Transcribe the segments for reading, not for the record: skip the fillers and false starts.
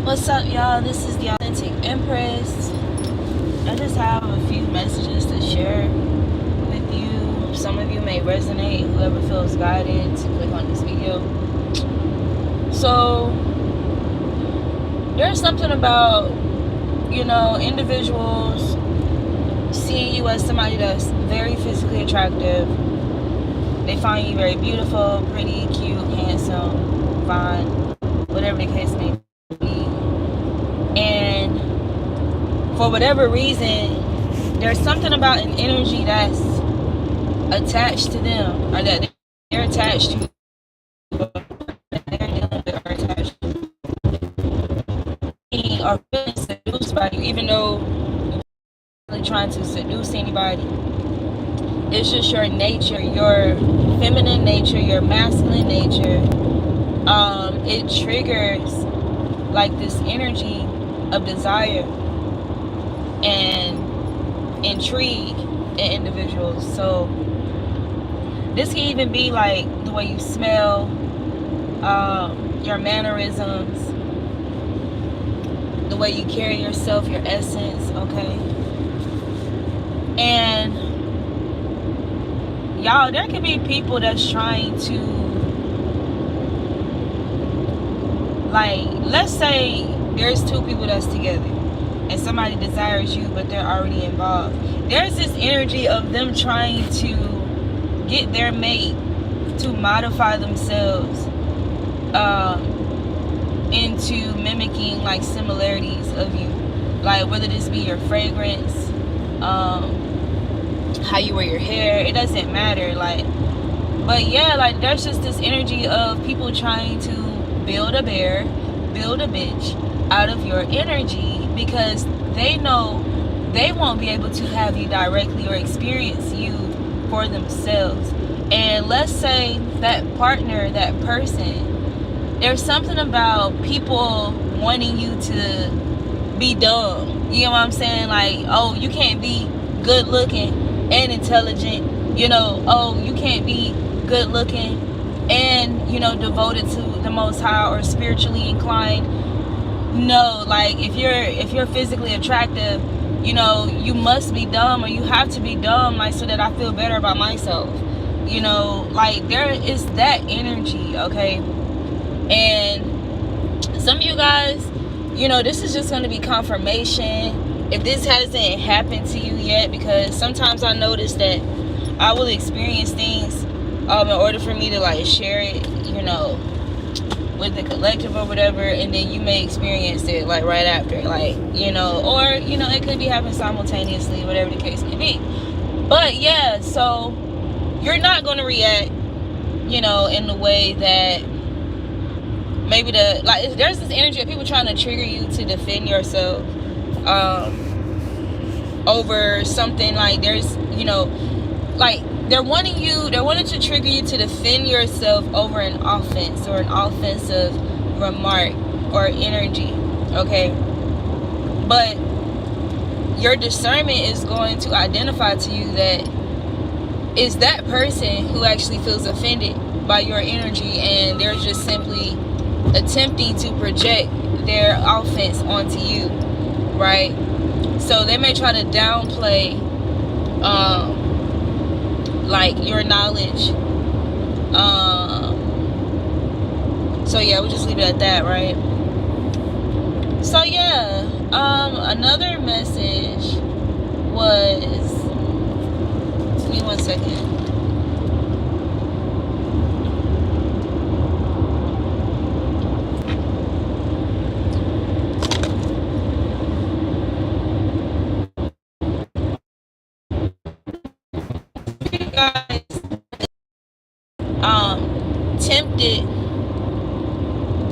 What's up, y'all? This is the Authentic Empress. I just have a few messages to share with you. Some of you may resonate. Whoever feels guided to click on this video. So, there's something about, individuals seeing you as somebody that's very physically attractive. They find you very beautiful, pretty, cute, handsome, fine, whatever the case may be. And for whatever reason, there's something about an energy that's attached to them, or that they're attached to, or attached to, or feeling seduced by you, even though you're really trying to seduce anybody. It's just your nature, your feminine nature, your masculine nature. It triggers like this energy of desire and intrigue in individuals. So this can even be like the way you smell, your mannerisms, the way you carry yourself, your essence, okay? And y'all, there can be people that's trying to, like, let's say there's two people that's together and somebody desires you, but they're already involved. There's this energy of them trying to get their mate to modify themselves into mimicking like similarities of you, like whether this be your fragrance, how you wear your hair, it doesn't matter. Like, but yeah, like there's just this energy of people trying to build a bear, build a bitch out of your energy, because they know they won't be able to have you directly or experience you for themselves. And let's say that partner, that person, there's something about people wanting you to be dumb. You know what I'm saying? Like, oh, you can't be good looking and intelligent. Oh, you can't be good looking and, devoted to the Most High or spiritually inclined. No, like if you're physically attractive, you must be dumb, or you have to be dumb, like so that I feel better about myself. Like there is that energy, okay? And some of you guys, this is just going to be confirmation if this hasn't happened to you yet, because sometimes I notice that I will experience things in order for me to like share it, with the collective or whatever, and then you may experience it like right after, like, or it could be happening simultaneously, whatever the case may be. But yeah, so you're not going to react, in the way that maybe there's this energy of people trying to trigger you to defend yourself over something. Like there's, like they're wanting to trigger you to defend yourself over an offense or an offensive remark or energy, okay? But your discernment is going to identify to you that it's that person who actually feels offended by your energy, and they're just simply attempting to project their offense onto you, right? So they may try to downplay like your knowledge. So yeah, we'll just leave it at that, right? So yeah, another message was, give me 1 second. You guys tempted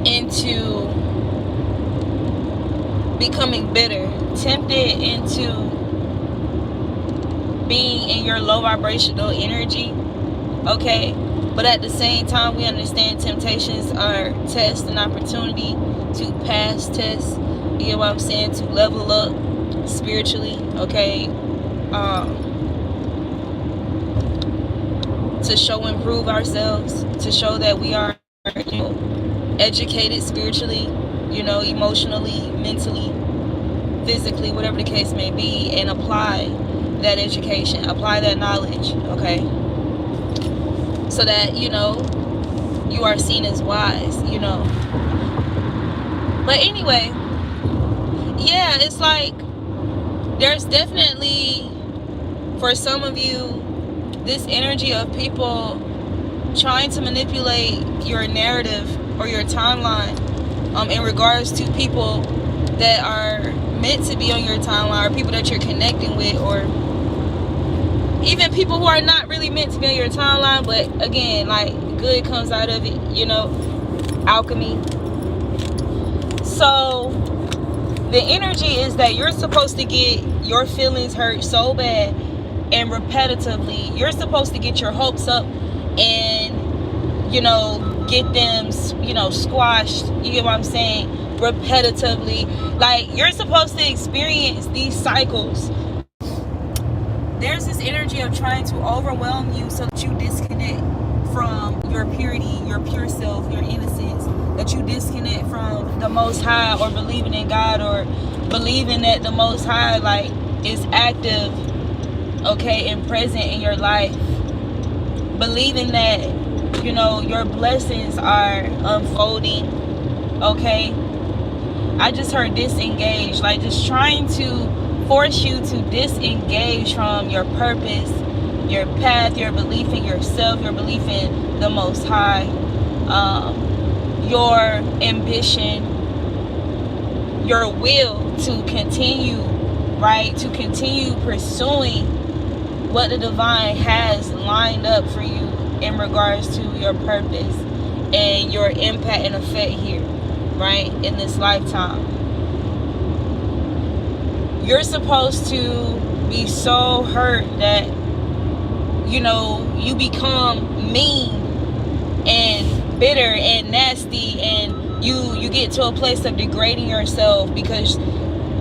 into becoming bitter, tempted into being in your low vibrational energy, okay? But at the same time, we understand temptations are tests and opportunity to pass tests, you know what I'm saying, to level up spiritually, okay? To show improve ourselves, to show that we are educated spiritually, you know, emotionally, mentally, physically, whatever the case may be, and apply that education, apply that knowledge, okay? So that, you know, you are seen as wise, you know. But anyway, yeah, it's like there's definitely, for some of you, this energy of people trying to manipulate your narrative or your timeline in regards to people that are meant to be on your timeline, or people that you're connecting with, or even people who are not really meant to be on your timeline, but again, like, good comes out of it, you know, alchemy. So the energy is that you're supposed to get your feelings hurt so bad and repetitively. You're supposed to get your hopes up and, you know, get them, you know, squashed. You get what I'm saying? Repetitively. Like, you're supposed to experience these cycles. There's this energy of trying to overwhelm you so that you disconnect from your purity, your pure self, your innocence, that you disconnect from the Most High, or believing in God, or believing that the Most High, like, is active, okay, and present in your life. Believing that, you know, your blessings are unfolding, okay? I just heard disengage, like just trying to force you to disengage from your purpose, your path, your belief in yourself, your belief in the Most High, your ambition, your will to continue, right? To continue pursuing what the divine has lined up for you in regards to your purpose and your impact and effect here, right? In this lifetime. You're supposed to be so hurt that, you know, you become mean and bitter and nasty, and you get to a place of degrading yourself because,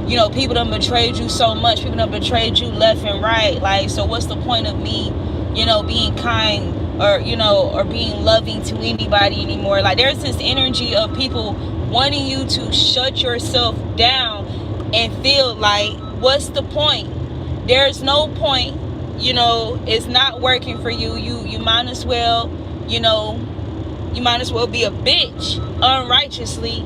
you know, people done betrayed you so much. People done betrayed you left and right. Like, so what's the point of me, you know, being kind, or, you know, or being loving to anybody anymore? Like, there's this energy of people wanting you to shut yourself down and feel like, what's the point? There's no point, you know, it's not working for you. You might as well, you know, you might as well be a bitch unrighteously,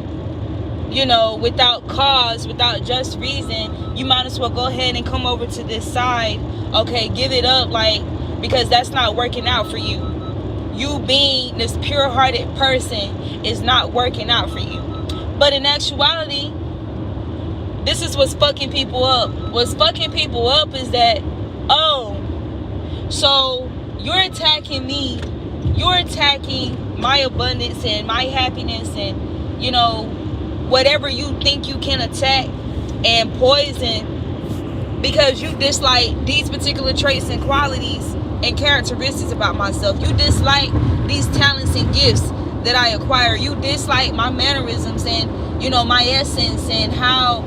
you know, without cause, without just reason. You might as well go ahead and come over to this side, okay, give it up, like, because that's not working out for you. You being this pure-hearted person is not working out for you. But in actuality, this is what's fucking people up. What's fucking people up is that, oh, so you're attacking me, you're attacking my abundance and my happiness, and, you know, whatever you think you can attack and poison because you dislike these particular traits and qualities and characteristics about myself. You dislike these talents and gifts that I acquire. You dislike my mannerisms and, you know, my essence and how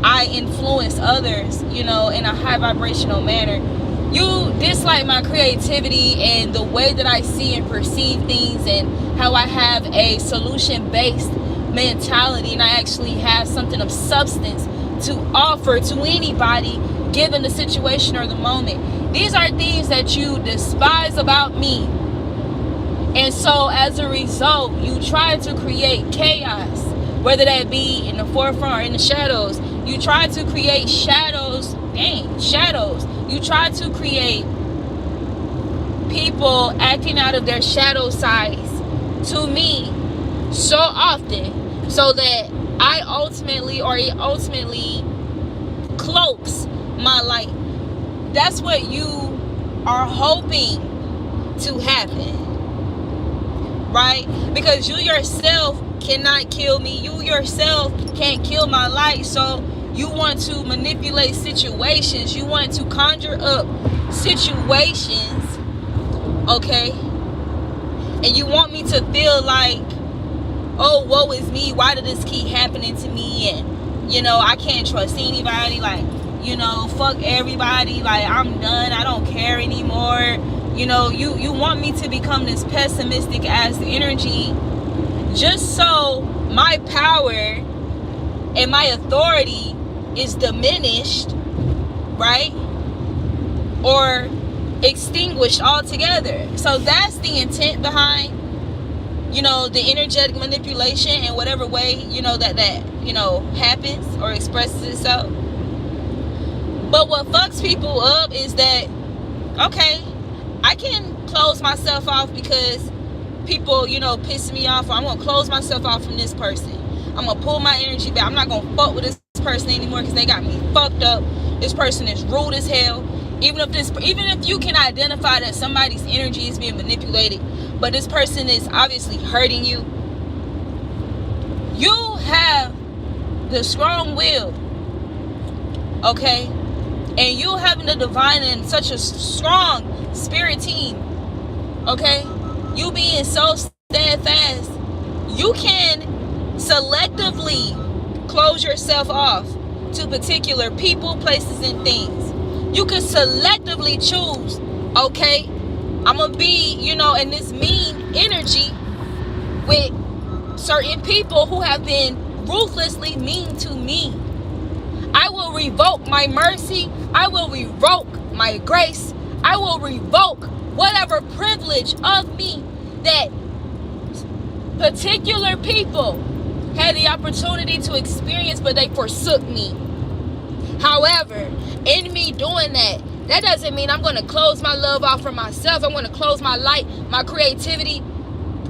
I influence others, you know, in a high vibrational manner. You dislike my creativity and the way that I see and perceive things, and how I have a solution-based mentality, and I actually have something of substance to offer to anybody given the situation or the moment. These are things that you despise about me. And so as a result, you try to create chaos, whether that be in the forefront or in the shadows. You try to create shadows, shadows. You try to create people acting out of their shadow sides to me so often, so that I ultimately, or it ultimately cloaks my light. That's what you are hoping to happen, right? Because you yourself cannot kill me. You yourself can't kill my light. So you want to manipulate situations. You want to conjure up situations, okay? And you want me to feel like, oh, woe is me. Why did this keep happening to me? And, you know, I can't trust anybody. Like, you know, fuck everybody. Like, I'm done. I don't care anymore. You know, you want me to become this pessimistic ass energy just so my power and my authority is diminished, right? Or extinguished altogether. So that's the intent behind, the energetic manipulation in whatever way, that happens or expresses itself. But what fucks people up is that, okay, I can close myself off because people, piss me off. I'm going to close myself off from this person. I'm going to pull my energy back. I'm not going to fuck with this person anymore because they got me fucked up. This person is rude as hell. Even if you can identify that somebody's energy is being manipulated, but this person is obviously hurting you, you have the strong will, okay? And you having the divine and such a strong spirit team, okay? You being so steadfast, you can selectively close yourself off to particular people, places, and things. You can selectively choose, okay, I'm going to be, in this mean energy with certain people who have been ruthlessly mean to me. I will revoke my mercy. I will revoke my grace. I will revoke whatever privilege of me that particular people had the opportunity to experience, but they forsook me. However, in me doing that doesn't mean I'm going to close my love off for myself. I'm going to close my light, my creativity,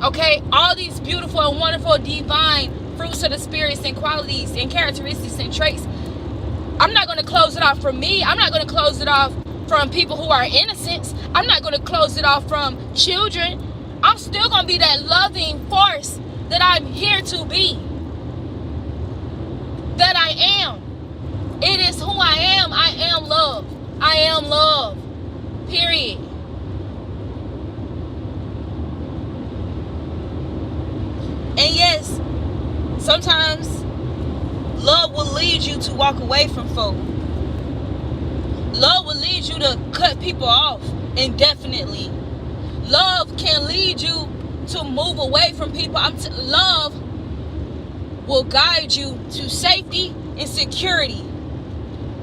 okay? All these beautiful and wonderful divine fruits of the spirits and qualities and characteristics and traits. I'm not going to close it off from me. I'm not going to close it off from people who are innocents. I'm not going to close it off from children. I'm still going to be that loving force that I'm here to be. That I am. It is who I am. I am love. I am love. Period. And yes, sometimes love will lead you to walk away from folk. Love will lead you to cut people off indefinitely. Love can lead you to move away from people. Love will guide you to safety and security,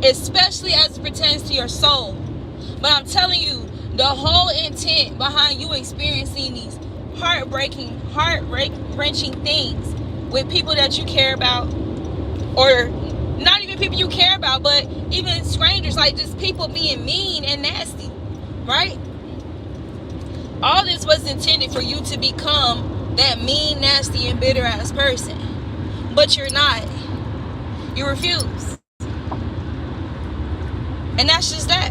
especially as it pertains to your soul. But I'm telling you, the whole intent behind you experiencing these heart-wrenching things with people that you care about, or not even people you care about, but even strangers, like just people being mean and nasty, right? All this was intended for you to become that mean, nasty, and bitter ass person. But you're not. You refuse. And that's just that.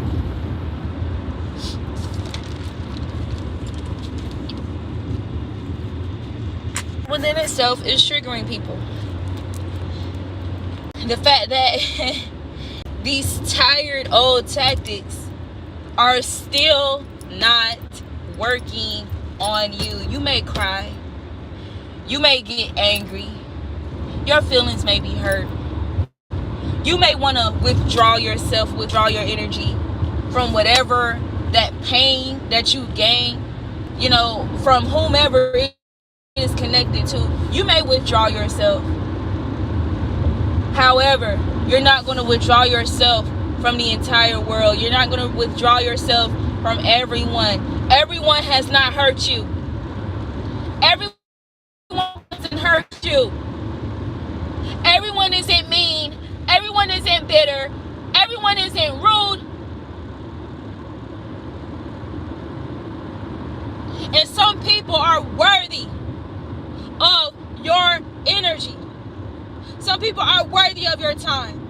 Within itself is triggering people. The fact that these tired old tactics are still not working on you. You may cry. You may get angry. Your feelings may be hurt. You may want to withdraw yourself, withdraw your energy from whatever that pain that you gain, from whomever it is connected to. You may withdraw yourself. However, you're not going to withdraw yourself from the entire world. You're not going to withdraw yourself from everyone. Everyone has not hurt you. Everyone hasn't hurt you. Everyone isn't mean. Everyone isn't bitter. Everyone isn't rude. And some people are worthy of your energy. Some people are worthy of your time.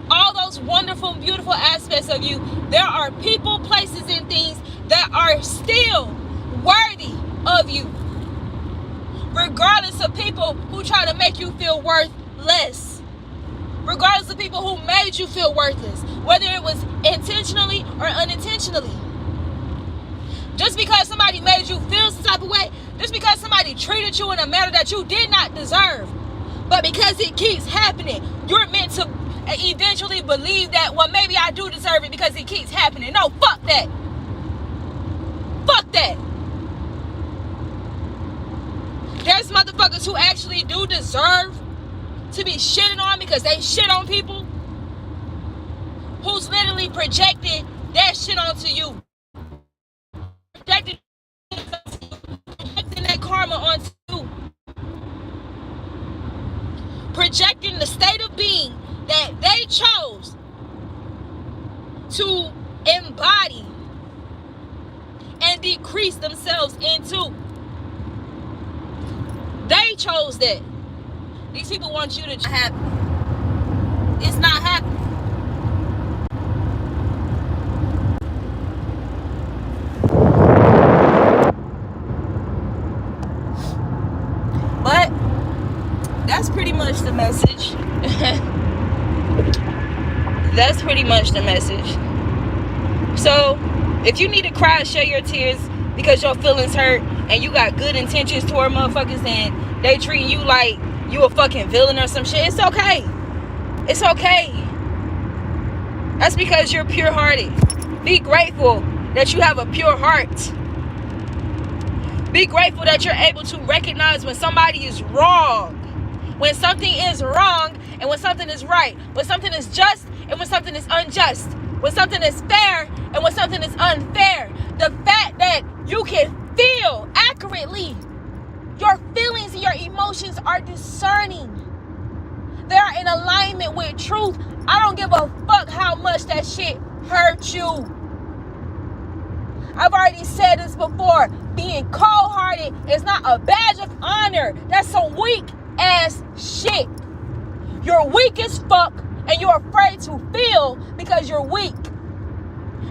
All those wonderful, beautiful aspects of you, there are people, places, and things that are still worthy of you. Regardless of people who try to make you feel worthless. Regardless of people who made you feel worthless. Whether it was intentionally or unintentionally. Just because somebody made you feel some type of way. Just because somebody treated you in a manner that you did not deserve. But because it keeps happening, you're meant to eventually believe that, well, maybe I do deserve it because it keeps happening. No, fuck that. Fuck that. There's motherfuckers who actually do deserve to be shitted on because they shit on people, who's literally projecting that shit onto you. Projecting that karma onto you. Projecting the state of being that they chose to embody and decrease themselves into. They chose that. These people want you to happen. It's not happening. But that's pretty much the message. That's pretty much the message. So if you need to cry, share your tears because your feelings hurt and you got good intentions toward motherfuckers and they treat you like you a fucking villain or some shit, it's okay. It's okay. That's because you're pure-hearted. Be grateful that you have a pure heart. Be grateful that you're able to recognize when somebody is wrong, when something is wrong and when something is right, when something is just and when something is unjust, when something is fair and when something is unfair. The fact that you can feel accurately, your feelings and your emotions are discerning. They are in alignment with truth. I don't give a fuck how much that shit hurt you. I've already said this before. Being cold-hearted is not a badge of honor. That's some weak ass shit. You're weak as fuck and you're afraid to feel because you're weak.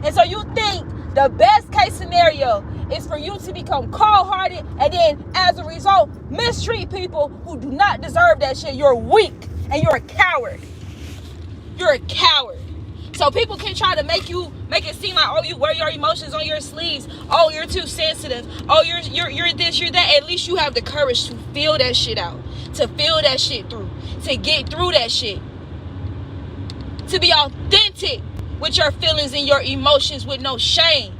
And so you think the best case scenario is for you to become cold-hearted and then as a result mistreat people who do not deserve that shit. You're weak and you're a coward. You're a coward. So people can try to make it seem like, oh, you wear your emotions on your sleeves. Oh, you're too sensitive. Oh, you're this, you're that. At least you have the courage to feel that shit out, to feel that shit through, to get through that shit, to be authentic with your feelings and your emotions with no shame.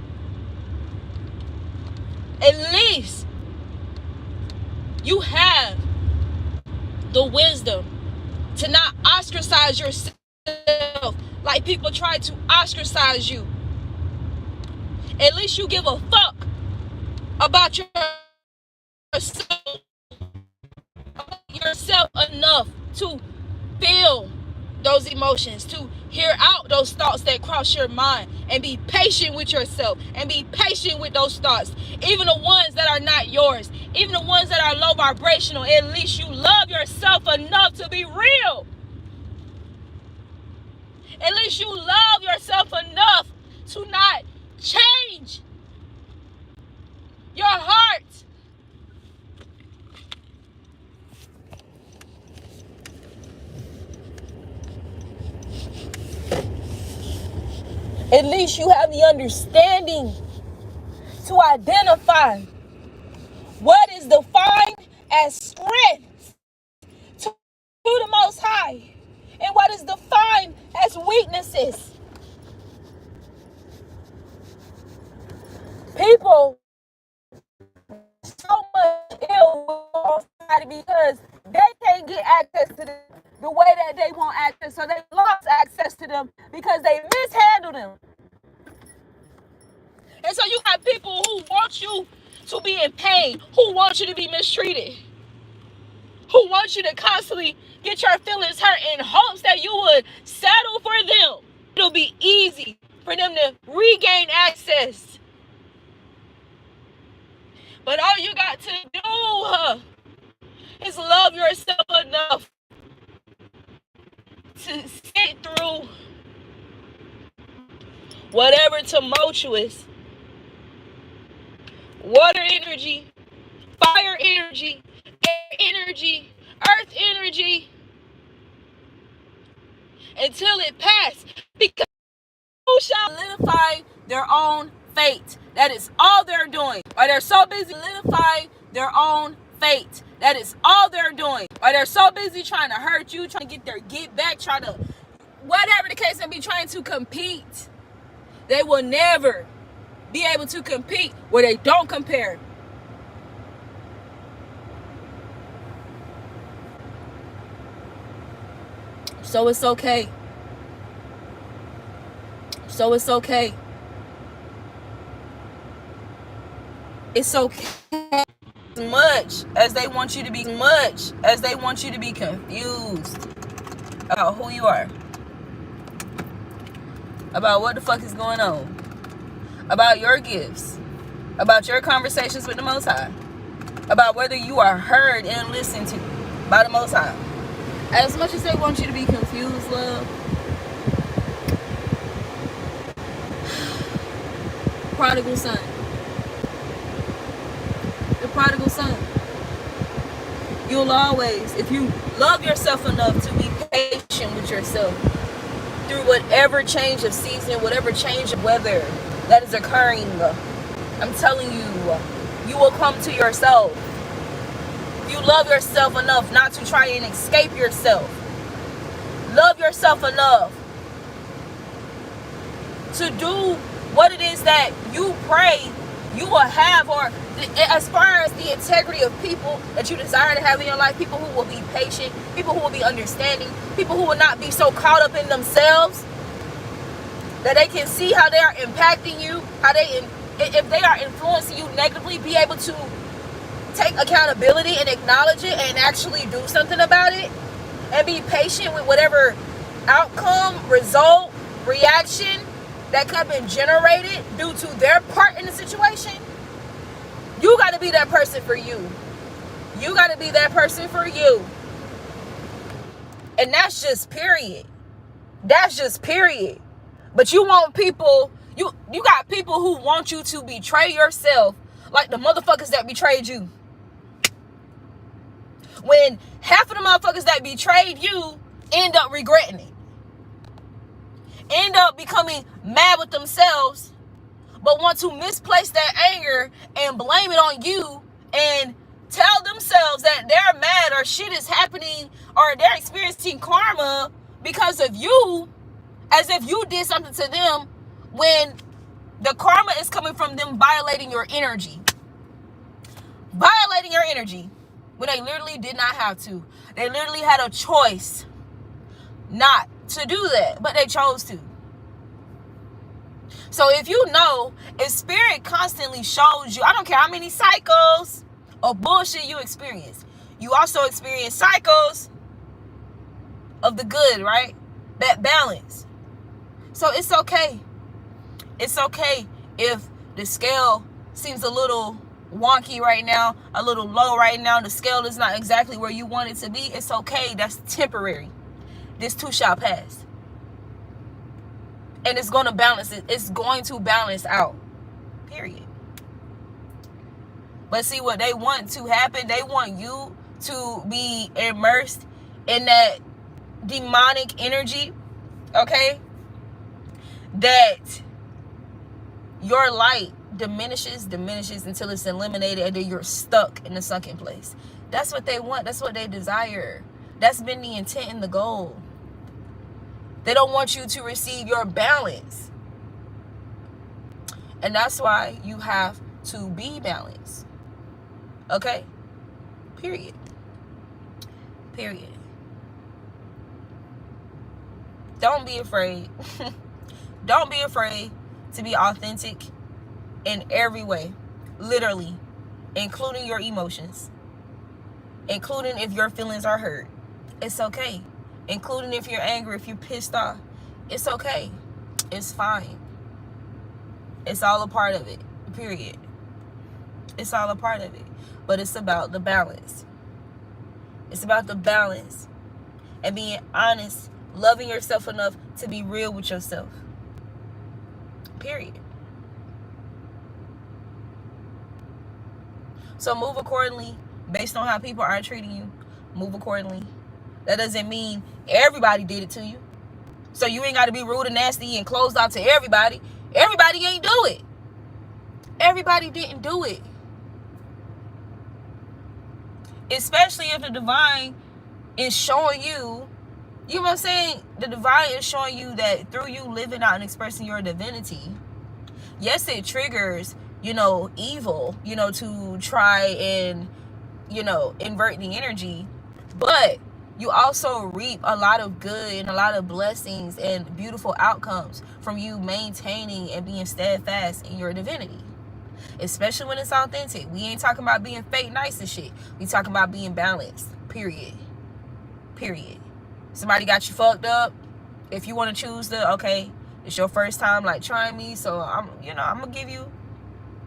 At least you have the wisdom to not ostracize yourself like people try to ostracize you. At least you give a fuck about yourself enough to feel those emotions, to hear out those thoughts that cross your mind, and be patient with yourself and be patient with those thoughts, even the ones that are not yours, even the ones that are low vibrational. At least you love yourself enough to be real. At least you love yourself enough to not change your heart. At least you have the understanding to identify what is defined as strength to the Most High and what is defined as weaknesses. People so much ill will because they can't get access to them the way that they want access, so they lost access to them because they mishandled them. And so you have people who want you to be in pain, who want you to be mistreated, who want you to constantly get your feelings hurt in hopes that you would settle for them. It'll be easy for them to regain access. But all you got to do is love yourself enough to sit through whatever tumultuous water energy, fire energy, air energy, earth energy, until it passes. Because who shall solidify their own fate? That is all they're doing. Or they're so busy solidifying their own fate. That is all they're doing. Or they're so busy trying to hurt you, trying to get their get back, trying to, whatever the case may be, trying to compete. They will never be able to compete where they don't compare. So it's okay. So it's okay. It's okay. As much as they want you to be confused about who you are, about what the fuck is going on, about your gifts, about your conversations with the Most High, about whether you are heard and listened to by the Most High. As much as they want you to be confused, love, prodigal son. The prodigal son. You'll always, if you love yourself enough to be patient with yourself through whatever change of season, whatever change of weather that is occurring, I'm telling you, you will come to yourself. You love yourself enough not to try and escape yourself. Love yourself enough to do what it is that you pray you will have, or as far as the integrity of people that you desire to have in your life, people who will be patient, people who will be understanding, people who will not be so caught up in themselves that they can see how they are impacting you, how they, if they are influencing you negatively, be able to take accountability and acknowledge it and actually do something about it, and be patient with whatever outcome, result, reaction that could have been generated due to their part in the situation. You got to be that person for you. You got to be that person for you. And that's just period. That's just period. But you want people, you got people who want you to betray yourself like the motherfuckers that betrayed you. When half of the motherfuckers that betrayed you end up regretting it. End up becoming mad with themselves, but want to misplace that anger and blame it on you and tell themselves that they're mad or shit is happening or they're experiencing karma because of you, as if you did something to them, when the karma is coming from them violating your energy. Violating your energy when they literally did not have to. They literally had a choice not to do that, but they chose to. So if you know, if spirit constantly shows you, I don't care how many cycles of bullshit you experience, you also experience cycles of the good, right? That balance. So it's okay. It's okay if the scale seems a little wonky right now, a little low right now, the scale is not exactly where you want it to be. It's okay. That's temporary. This too shall pass. And it's going to balance it. It's going to balance out. Period. But see what they want to happen. They want you to be immersed in that demonic energy. Okay? That your light diminishes until it's eliminated and then you're stuck in a sunken place. That's what they want. That's what they desire. That's been the intent and the goal. They don't want you to receive your balance. And that's why you have to be balanced. Okay? Period. Period. Don't be afraid. Don't be afraid to be authentic in every way. Literally. Including your emotions. Including if your feelings are hurt. It's okay. Including if you're angry, if you're pissed off. It's okay. It's fine. It's all a part of it. Period. It's all a part of it. But it's about the balance. It's about the balance. And being honest. Loving yourself enough to be real with yourself. Period. So move accordingly based on how people are treating you. Move accordingly. That doesn't mean everybody did it to you. So you ain't got to be rude and nasty and closed off to everybody. Everybody ain't do it. Everybody didn't do it. Especially if the divine is showing you, you know what I'm saying? The divine is showing you that through you living out and expressing your divinity, yes, it triggers, evil, to try and, invert the energy. But you also reap a lot of good and a lot of blessings and beautiful outcomes from you maintaining and being steadfast in your divinity. Especially when it's authentic. We ain't talking about being fake nice and shit. We talking about being balanced. Period. Period. Somebody got you fucked up. If you want to choose okay, it's your first time like trying me, so I'm gonna give you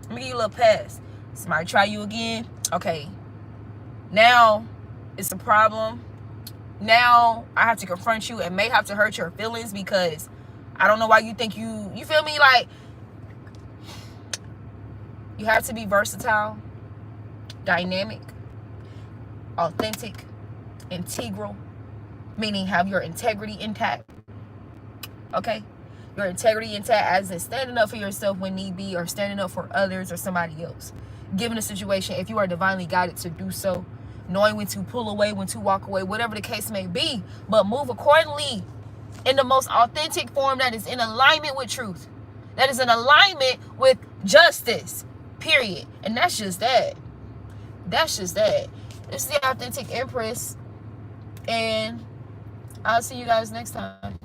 a little pass. Somebody try you again. Okay. Now it's a problem. Now I have to confront you and may have to hurt your feelings because I don't know why you think you feel me? Like, you have to be versatile, dynamic, authentic, integral, meaning have your integrity intact. Okay? Your integrity intact as in standing up for yourself when need be, or standing up for others or somebody else. Given a situation, if you are divinely guided to do so, knowing when to pull away, when to walk away, whatever the case may be, but move accordingly in the most authentic form that is in alignment with truth, that is in alignment with justice, period. And that's just that. That's just that. This is the Authentic Empress, and I'll see you guys next time.